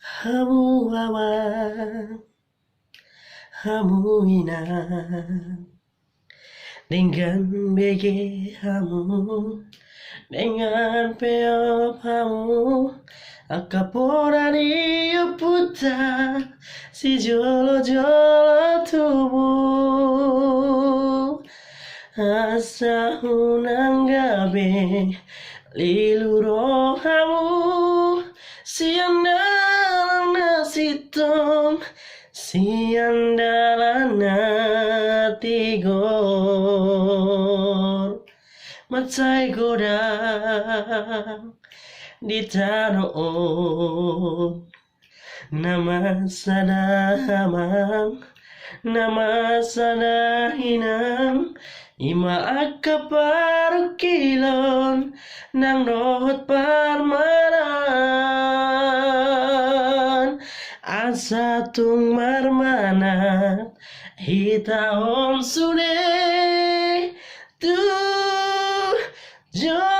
Hamu awa, hamu ina, dengan bege hamu, dengan peop hamu, akapora dia puta, si jolo-jolo tubuh, asa hunanggabe, liluro hamu, si andalan nasitom, si andalan natigor, macai godang di tanah nama sadahamang nama sadahinang ima akaparukilon nang rohot parmanan asa tung marmanat hitaon sude tu jo